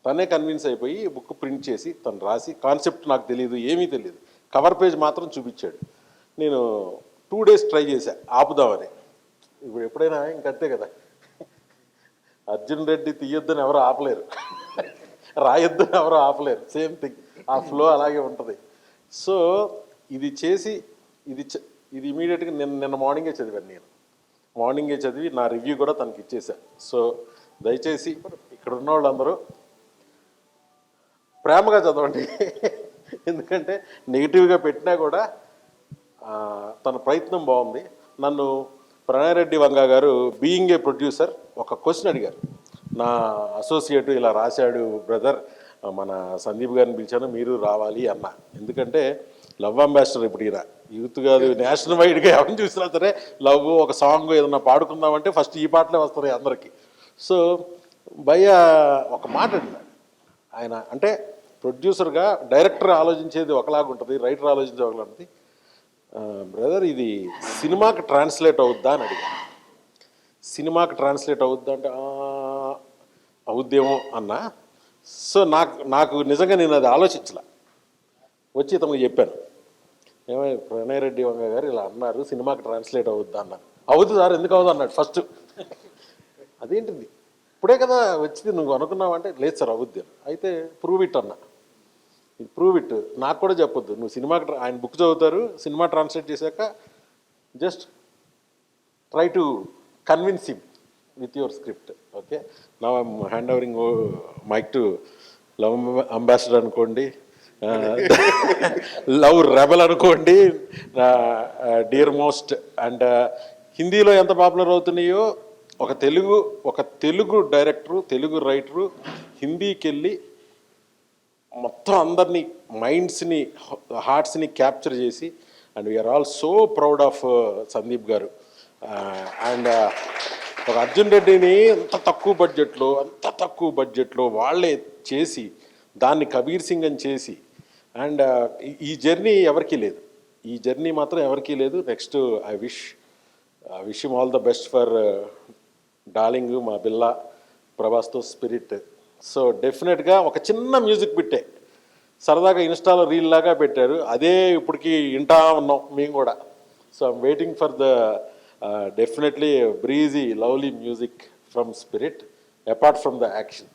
తనే కన్విన్స్ అయిపోయి book print చేసి తను రాసి, కాన్సెప్ట్ నాకు తెలియదు, ఏమీ తెలియదు, కవర్ పేజ్ మాత్రం చూపించాడు. నేను 2 days ట్రై చేశా ఆపుదామని. ఇప్పుడు ఎప్పుడైనా ఇంకంతే కదా, అర్జున్ రెడ్డి తీయొద్దని ఎవరు ఆపలేరు, రాయొద్దని ఎవరు ఆపలేరు, సేమ్ థింగ్, ఆ ఫ్లో అలాగే ఉంటుంది. సో ఇది చేసి ఇది ఇమీడియట్గా నిన్న మార్నింగే చదివాను. నేను మార్నింగే చదివి నా రివ్యూ కూడా తనకి ఇచ్చేసాను. సో దయచేసి ఇక్కడ ఉన్న వాళ్ళందరూ ప్రేమగా చదవండి, ఎందుకంటే నెగిటివ్గా పెట్టినా కూడా తన ప్రయత్నం బాగుంది. నన్ను ప్రణయరెడ్డి వంగ గారు బీయింగ్ ఏ ప్రొడ్యూసర్ ఒక క్వశ్చన్ అడిగారు. నా అసోసియేట్ ఇలా రాశాడు బ్రదర్, మన సందీప్ గారిని పిలిచాను, మీరు రావాలి అన్న. ఎందుకంటే లవ్ అంబాసిడర్ ఇప్పుడు ఈయన, యూత్ కాదు నేషనల్ వైడ్గా ఎవరిని చూసినా సరే లవ్ ఒక సాంగ్ ఏదన్నా పాడుకుందామంటే ఫస్ట్ ఈ పాటలే వస్తాయి అందరికీ. సో భయ్య ఒక మాట అడిగాడు ఆయన, అంటే ప్రొడ్యూసర్గా డైరెక్టర్ ఆలోచించేది ఒకలాగా ఉంటుంది, రైటర్ ఆలోచించేది ఒకలా ఉంటుంది. బ్రదర్ ఇది సినిమాకి ట్రాన్స్లేట్ అవుద్దా అని అడిగా. సినిమాకి ట్రాన్స్లేట్ అవుద్దా అంటే అవుద్దేమో అన్నా. సో నాకు నిజంగా నేను అది ఆలోచించలే, వచ్చి తమకు చెప్పాను, ఏమై ప్రణయరెడ్డి వంగ గారు ఇలా అన్నారు, సినిమాకి ట్రాన్స్లేట్ అవుద్దా అన్నారు. అవుతుంది సార్, ఎందుకు అవుతుంది అన్నాడు ఫస్ట్. అదేంటిది ఇప్పుడే కదా వచ్చింది, నువ్వు అనుకున్నావంటే లేదు సార్ అవుద్ది. అయితే ప్రూవ్ ఇట్ అన్న, ప్రూవ్ ఇట్, నాకు కూడా చెప్పొద్దు, నువ్వు సినిమాకి ఆయన బుక్ చదువుతారు, సినిమా ట్రాన్స్లేట్ చేశాక just try to convince him with your script. Okay, now I'm hand overing mike to love ambassador అనుకోండి, లవ్ రెబల్ అనుకోండి, డియర్ మోస్ట్. అండ్ హిందీలో ఎంత పాపులర్ అవుతున్నాయో ఒక తెలుగు డైరెక్టరు, తెలుగు రైటరు హిందీకి వెళ్ళి మొత్తం అందరినీ మైండ్స్ని, హార్ట్స్ని క్యాప్చర్ చేసి, and we are all so proud of Sandeep garu. And ఒక అర్జున్ రెడ్డిని అంత తక్కువ బడ్జెట్లో వాళ్ళే చేసి దాన్ని కబీర్ సింగ్ అని చేసి, అండ్ ఈ జర్నీ ఎవరికీ లేదు, ఈ జర్నీ మాత్రం ఎవరికీ లేదు. Next I wish him all the best for darling మా బిల్ల ప్రభాస్తో స్పిరిట్. సో డెఫినెట్గా ఒక చిన్న మ్యూజిక్ బిట్టే సరదాగా ఇన్స్టాలో రీల్ లాగా పెట్టారు, అదే ఇప్పటికి వింటా ఉన్నాం మేము కూడా. So I'm waiting for the definitely breezy lovely music from spirit apart from the action.